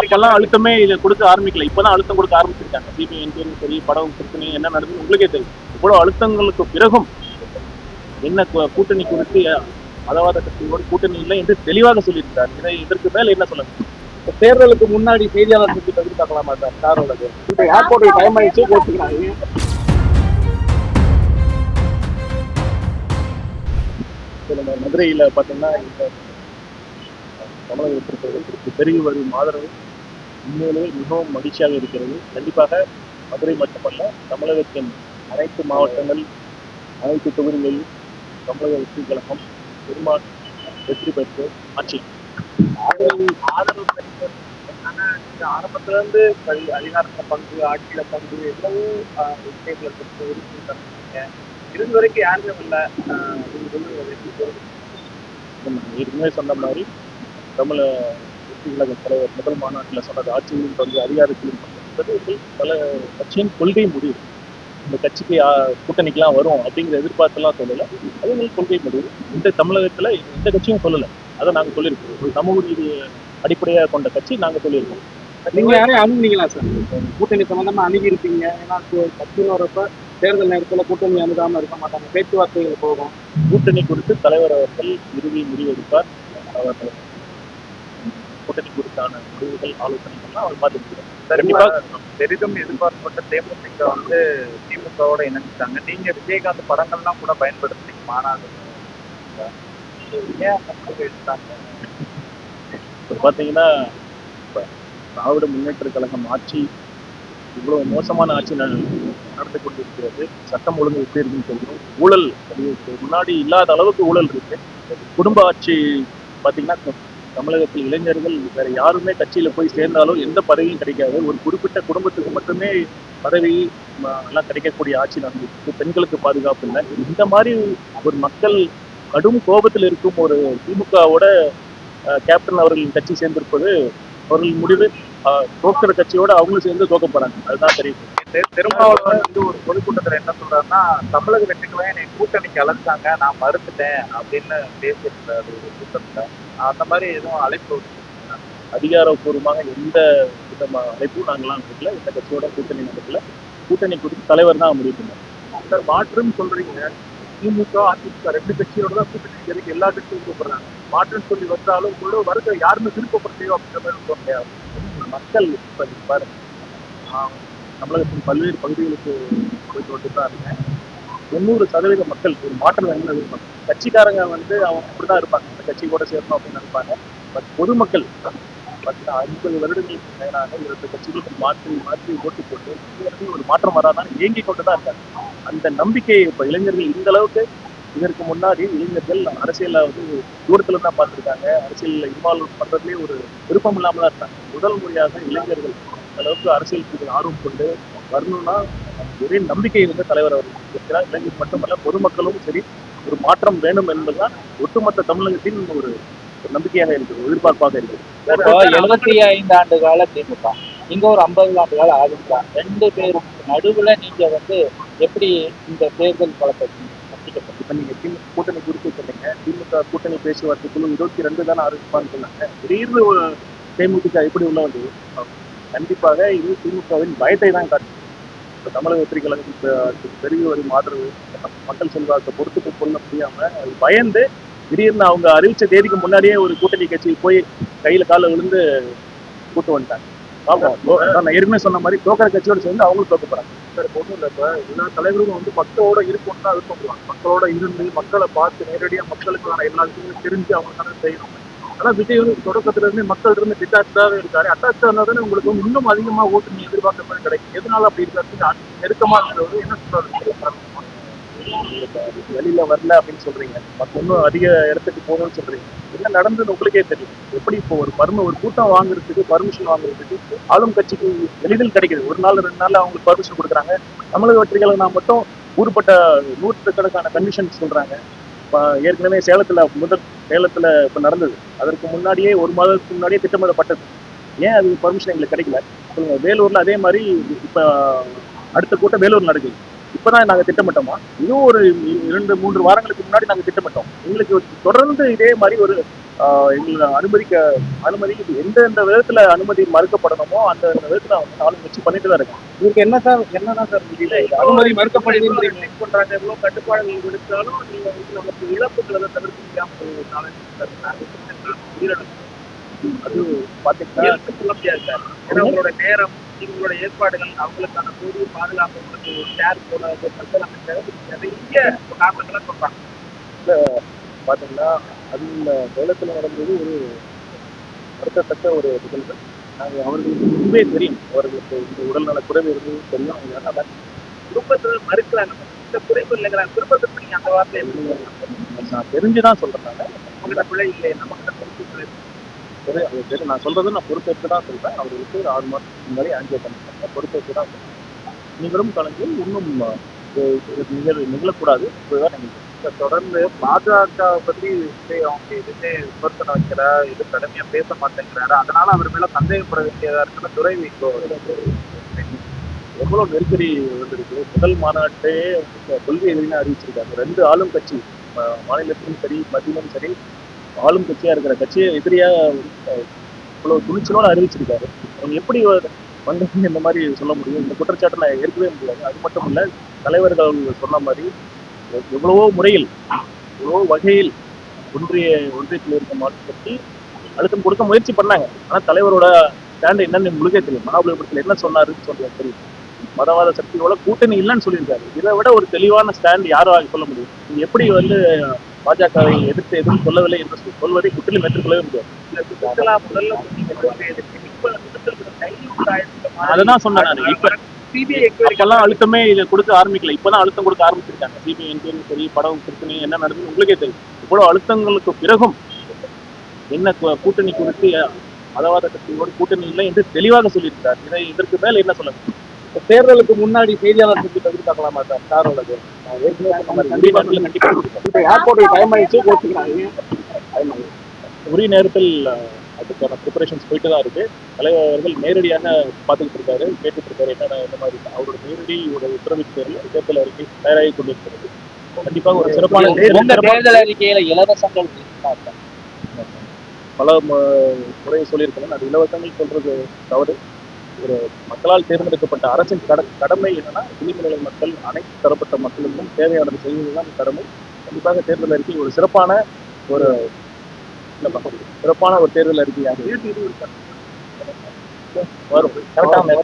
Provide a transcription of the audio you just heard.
அப்பெல்லாம் அழுத்தமே இதை கொடுக்க ஆரம்பிக்கல. இப்பதான் அழுத்தம் கொடுக்க ஆரம்பிச்சிருக்காங்க. சிபிஐ என்கொயரி சரி, படம் பிரச்சனை என்ன நடக்குது உங்களுக்கே தெரியும். இவ்வளவு அழுத்தங்களுக்கு பிறகும் என்ன கூட்டணி குறித்து மதவாத கட்சியோடு கூட்டணி இல்லை என்று தெளிவாக சொல்லியிருக்கார். இதற்கு மேல என்ன சொல்லணும்? தேர்தலுக்கு முன்னாடி செய்தியாளர் சந்திப்பு எதிர்பார்க்கலாமா சார்? காரோட இப்ப ஏர்போர்ட் டைம் ஆயிடுச்சு போட்டுக்கிறாங்க. நம்ம மதுரையில பாத்தீங்கன்னா இந்த தமிழகத்திற்கு பெருகி வரும் ஆதரவு உண்மையிலேயே மிகவும் மகிழ்ச்சியாக இருக்கிறது. கண்டிப்பாக மதுரை மட்டுமல்ல, தமிழகத்தின் அனைத்து மாவட்டங்கள், அனைத்து தொகுதிகளில் தமிழக வெற்றி கழகம் பெரும்பாலும் வெற்றி பெற்று ஆட்சி ஆதரவு பெற்று ஆரம்பத்துல இருந்து அதிகாரத்துல பங்கு, ஆட்சியில பங்கு எவ்வளவோ விஷயங்களை பெற்று உறுப்பினீங்க. இருந்து வரைக்கும் யாருமே இல்லை. ஏற்கனவே சொன்ன மாதிரி தமிழ வெற்றி கழக தலைவர் முதல் மாநாட்டில் சொன்னது ஆட்சியிலும் பங்கு, அதிகாரத்திலும் பங்கு என்பது பல கட்சியின் கொள்கை முடிவு. இந்த கட்சிக்கு கூட்டணிக்கெல்லாம் வரும் அப்படிங்கிற எதிர்பார்த்தெல்லாம் சொல்லலை. அது எங்களுக்கு கொள்கை முடிவு. இந்த தமிழகத்துல எந்த கட்சியும் சொல்லலை. அதை நாங்கள் சொல்லியிருக்கோம். ஒரு சமூக நீதி அடிப்படையாக கொண்ட கட்சி நாங்கள் சொல்லியிருக்கோம். நீங்க யாரையும் அணுகுனீங்களா சார்? கூட்டணி சம்பந்தமா அணுகி இருப்பீங்க. ஏன்னா கட்சின்னு வரப்ப தேர்தல் நேரத்தில் கூட்டணி அணுகாம இருக்க மாட்டாங்க, பேச்சுவார்த்தைகள் போகும். கூட்டணி குறித்து தலைவர் அவர்கள் இறுதி முடிவெடுப்பார். அவர்கள் கூட்டணி குறித்தான முடிவுகள், ஆலோசனைகள்லாம் அவர் பார்த்துக்கிறார். பெரிதும் எதிர்பார்க்கப்பட்ட தேமுதிக வந்து திமுகவோட இணைஞ்சிட்டாங்க. நீங்க விஜயகாந்த் படங்கள்லாம் கூட பயன்படுத்துறீங்க மாநாடு. ஏன் எடுத்தாங்க? இப்போ பார்த்தீங்கன்னா திராவிட முன்னேற்ற கழகம் ஆட்சி இவ்வளவு மோசமான ஆட்சி நடந்து கொண்டிருக்கிறது. சட்டம் ஒழுங்கு எப்படி இருக்குன்னு சொல்றோம். ஊழல் முன்னாடி இல்லாத அளவுக்கு ஊழல் இருக்கு. குடும்ப ஆட்சி பார்த்தீங்கன்னா தமிழகத்தில் இளைஞர்கள் வேற யாருமே கட்சியில போய் சேர்ந்தாலும் எந்த பதவியும் கிடைக்காது. ஒரு குறிப்பிட்ட குடும்பத்துக்கு மட்டுமே பதவி எல்லாம் கிடைக்கக்கூடிய ஆட்சி நடந்துருக்கு. பெண்களுக்கு பாதுகாப்பு இல்லை. இந்த மாதிரி ஒரு மக்கள் கடும் கோபத்தில் இருக்கும் ஒரு திமுகவோட கேப்டன் அவர்களின் கட்சி சேர்ந்திருப்பது அவர்கள் முடிவு. தோக்கிற கட்சியோட அவங்களும் சேர்ந்து தோக்க போறாங்க. அதுதான் தெரியும். திருமாவளவன் வந்து ஒரு பொதுக்கூட்டத்தில் என்ன சொல்றாருன்னா, தமிழக வெற்றிகளை என்னை கூட்டணிக்கு அழைச்சாங்க, நான் மறுத்துட்டேன் அப்படின்னு பேசியிருந்தாரு ஒரு கூட்டத்தில். அந்த மாதிரி எதுவும் அழைப்பு அதிகாரப்பூர்வமாக எந்த விதமான அழைப்பும் நாங்களாம் கொடுக்கல. எந்த கட்சியோட கூட்டணி நடக்கல. கூட்டணி குறித்து தலைவர் தான் முடிவு பண்ணார். சார், மாற்றுன்னு சொல்றீங்க. திமுக, அதிமுக ரெண்டு கட்சியோட தான் கூட்டணி இருக்கு. எல்லா கட்சியும் கூப்பிடுறாங்க. மாற்றுன்னு சொல்லி வந்தாலும் உங்களோட வருக யாருமே விருப்பப்படுத்தையோ அப்படின்ற மாதிரி சொல்ல முடியாது. மக்கள் இப்ப பாருங்க, தமிழகத்தின் பல்வேறு பகுதிகளுக்கு போயிட்டு வந்து தான் இருக்கேன். 90% மக்கள் ஒரு மாற்றம் வேணும்னு எதிர்பார்ப்பாங்க. கட்சிக்காரங்க வந்து அவங்க அப்படிதான் இருப்பாங்க, இந்த கட்சி கூட சேரணும் அப்படின்னு நினைப்பாங்க. பட் பொதுமக்கள் 50 வருடங்களுக்கு மேலாக 2 கட்சிகளுக்கு மாற்றி மாற்றி ஓட்டு போட்டு ஒரு மாற்றம் வராதான்னு ஏங்கி கொண்டுதான் இருக்காங்க. அந்த நம்பிக்கை இப்ப இளைஞர்கள் இந்த அளவுக்கு, இதற்கு முன்னாடி இளைஞர்கள் அரசியல வந்து தூரத்துல தான் பார்த்துருக்காங்க. அரசியல் இன்வால்வ் பண்றதுலேயே ஒரு விருப்பம் இல்லாம தான் இருக்காங்க. முதல் முறையாக இளைஞர்கள் அளவுக்கு அரசியலுக்கு ஆர்வம் கொண்டு வரணும்னா ஒரே நம்பிக்கை வந்து தலைவர் அவர்கள் இருக்கிறார். இளைஞர் மட்டுமல்ல, பொதுமக்களும் சரி ஒரு மாற்றம் வேண்டும் என்பதுதான் ஒட்டுமொத்த தமிழகத்தின் ஒரு நம்பிக்கையாக இருக்குது, எதிர்பார்ப்பாக இருக்குது. 75 ஆண்டு கால திமுக, இங்க ஒரு 50 ஆண்டு கால அதிமுக, 2 பேரும் நடுவுல நீங்க வந்து எப்படி இந்த தேர்தல் பலத்தை? இப்ப நீங்க திமுக கூட்டணி குறித்து சொன்னீங்க. திமுக கூட்டணி பேச்சுவார்த்தை குழு 22 தானே அறிவிப்பான்னு சொன்னாங்க. திடீர்னு தேமுதிக எப்படி உள்ள வந்து கண்டிப்பாக இது திமுகவின் பயத்தை தான் காட்டுது. இப்போ தமிழக வெற்றி கழகத்துக்கு பெருகி வரும் ஆதரவு, மக்கள் செல்வாக்கை பொறுத்துட்டு கொள்ள முடியாம அது பயந்து திடீர்னு அவங்க அறிவிச்ச தேதிக்கு முன்னாடியே ஒரு கூட்டணி கட்சி போய் கையில கால விழுந்து கூட்டு வந்துட்டாங்க. நான் ஏற்கனவே சொன்ன மாதிரி தோக்கிற கட்சியோட சேர்ந்து அவங்களும் தோக்க போறாங்க. ஒன்றும் இல்லை, இப்போ எல்லா தலைவர்களும் வந்து மக்களோட இருக்கணும்னு தான் விருப்பப்படுவாங்க. மக்களோட இருந்து மக்களை பார்த்து நேரடியாக மக்களுக்கான எல்லா விஷயங்களும் தெரிஞ்சு அவங்களுக்கான செய்யணும். ஆனால் விஜய் வந்து தொடக்கத்துல இருந்து மக்கள் இருந்து டிட்டாச்சாகவே இருக்காரு. அட்டாச்சா இருந்தால் தானே உங்களுக்கு வந்து இன்னும் அதிகமாக ஓட்டு நீ எதிர்பார்க்க மாதிரி கிடைக்கும். எதனால அப்படி இருக்காரு? நெருக்கமாக இருக்கிறது என்ன சொல்றாரு? வெளியில வரல அப்படின்னு சொல்றீங்க, மற்ற இன்னும் அதிக இடத்துக்கு போகணும்னு சொல்றீங்க. என்ன நடந்தது உங்களுக்கே தெரியும். எப்படி இப்போ ஒரு கூட்டம் வாங்குறதுக்கு பர்மிஷன் வாங்குறதுக்கு ஆளும் கட்சிக்கு எளிதில் கிடைக்குது. ஒரு நாள் 2 நாள் அவங்களுக்கு பர்மிஷன் கொடுக்குறாங்க. தமிழக வெற்றிகளை நான் மட்டும் ஊருப்பட்ட 100கணக்கான கண்டிஷன் சொல்றாங்க. ஏற்கனவே சேலத்துல இப்ப நடந்தது. அதற்கு முன்னாடியே 1 மாதத்துக்கு முன்னாடியே திட்டமிடப்பட்டது. ஏன் அது பர்மிஷன் எங்களுக்கு கிடைக்கல சொல்லுங்க. வேலூர்ல அதே மாதிரி இப்ப அடுத்த கூட்டம் வேலூர் நடக்குது. இப்பதான் நாங்க திட்டமிட்டோமா? இதுவும் ஒரு 2-3 வாரங்களுக்கு முன்னாடி நாங்க திட்டமிட்டோம். எங்களுக்கு தொடர்ந்து இதே மாதிரி ஒரு எங்களுக்கு அனுமதி எந்தெந்த விதத்துல அனுமதி மறுக்கப்படணுமோ அந்த விதத்துல அவங்க ஆளுங்கட்சி பண்ணிட்டு தான் இருக்காங்க. இதுக்கு என்னதான் சார் முடியல? இது அனுமதி மறுக்கப்படுது பண்றாங்க, எவ்வளவு கட்டுப்பாடுகள் விடுத்தாலும் நீங்க வந்து நமக்கு இழப்புகளை தவிர்க்க முடியாம ஒரு நாலஞ்சு உயிரிழப்பு அது பாத்தீங்கன்னா சொல்ல முடியாது சார். ஏன்னா உங்களோட நேரம், உங்களோட ஏற்பாடுகள், அவங்களுக்கான போதிய பாதுகாப்பு, உங்களுக்கு ஒரு ஷேர் போல மக்கள் அமைச்சர் நிறைய காரணங்களை சொல்றாங்க. பாத்தீங்கன்னா அந்த வேளத்துல நடந்தது ஒரு வருத்தத்தக்க ஒரு நிகழ்வு. அவர்களுக்கு முன்பே தெரியும், அவர்களுக்கு இந்த உடல்நல குறைவு இருந்தது தெரியும். அதனால குடும்பத்துல மறுக்கிறாங்க, இந்த குறைப்பு இல்லைங்கிறாங்க. குடும்பத்துக்கு நீங்க அந்த வார்த்தை நான் தெரிஞ்சுதான் சொல்றேன். உங்கள்கிட்ட பிள்ளை இல்லை, நம்ம கிட்ட பொறுப்பு நான் சொல்றது நான் பொறுப்பேற்று தான் சொல்றேன். அவர்களுக்கு 6 மாதத்துக்கு முன்னாடி ஆன்ஜியோ பண்ணிட்டாங்க, பொறுப்பேற்று தான் சொல்றேன். நிகழும் காலங்களில் இன்னும் நிகழக்கூடாது. இதுதான் நினைக்கிறேன். தொடர்ந்து பாஜக பத்தி அவங்க எதுவுமே விமர்சனம் வைக்கிறா, இது கடுமையா பேச மாட்டேங்கிறாரு. அதனால அவர் மேல சந்தேகப்பட வேண்டியதா இருக்கிற துறை வைக்கோ எவ்வளவு நெருக்கடி வந்திருக்கு. முதல் மாநாட்டே கொள்கை எதிரின்னு அறிவிச்சிருக்காங்க. 2 ஆளும் கட்சி, மாநிலத்திலும் சரி மத்தியிலும் சரி, ஆளும் கட்சியா இருக்கிற கட்சியை எதிரியா இவ்வளவு துணிச்சலோட அறிவிச்சிருக்காரு. அவங்க எப்படி வந்து இந்த மாதிரி சொல்ல முடியும்? இந்த குற்றச்சாட்டை நான் ஏற்கவே முடியாது. அது மட்டும் இல்ல, தலைவர்கள் சொன்ன மாதிரி எவ்வளவோ முறையில் எவ்வளவோ வகையில் ஒன்றியத்தில் இருக்க மாநில கட்சி அழுத்தம் கொடுக்க முயற்சி பண்ணாங்க. ஆனா தலைவரோட ஸ்டாண்ட் என்னன்னு உங்களுக்கே தெரியும். மகாபலிபுரத்தில் என்ன சொன்னாருன்னு சொல்றது தெரியும். மதவாத சக்தியோட கூட்டணி இல்லைன்னு சொல்லியிருக்காரு. இதை விட ஒரு தெளிவான ஸ்டாண்ட் யாரும் சொல்ல முடியும்? நீங்க எப்படி பாஜகவை எதிர்த்து சொல்லவில்லை என்று சொல்வதை முற்றிலும் ஏற்றுக்கொள்ளவே முடியாது. அதுதான் சொன்னேன் நான். இப்பெல்லாம் அழுத்தமே இதை கொடுக்க ஆரம்பிக்கல, இப்பதான் அழுத்தம் கொடுக்க ஆரம்பிச்சிருக்காங்க. சிபிஐ என்கொயரி சரி, படம் பிரச்சனை என்ன நடக்குது உங்களுக்கே தெரியும். இவ்வளவு அழுத்தங்களுக்கு பிறகும் என்ன கூட்டணி குறித்து மதவாத சக்தியோடு கூட்டணி இல்லை என்று தெளிவாக சொல்லியிருக்கார். இதற்கு மேல என்ன சொல்ல? தேர்தலுக்கு முன்னாடி செய்தியாளர் சந்திப்பு எதிர்பார்க்கலாமா சார்? சாரோட உரிய நேரத்தில் அதுக்கான ப்ரிப்பரேஷன்ஸ் போயிட்டு தான் இருக்கு. தலைவர் அவர்கள் நேரடியான பார்த்துக்கிட்டு இருக்காரு, கேட்டுட்டு இருக்காரு என்னென்ன இந்த மாதிரி அவரோட நேரடி உத்தரவின் பேரில் தேர்தல் அறிக்கை தயாராகி கொண்டிருக்கிறது. கண்டிப்பாக ஒரு சிறப்பான தேர்தல் அறிக்கையில இலவசங்கள் பல முறையை சொல்லியிருக்கணும். அது இலவசங்கள் சொல்றது தவறு. ஒரு மக்களால் தேர்ந்தெடுக்கப்பட்ட அரசின் கடமை என்னன்னா, விளிம்புநிலை மக்கள், அனைத்து தரப்பட்ட மக்களுக்கும் தேவையானது செய்வதுதான் கடமை. கண்டிப்பாக தேர்தல் அறிக்கை ஒரு சிறப்பான ஒரு தேர்தல் அறிக்கையாக வரும். கரெக்டான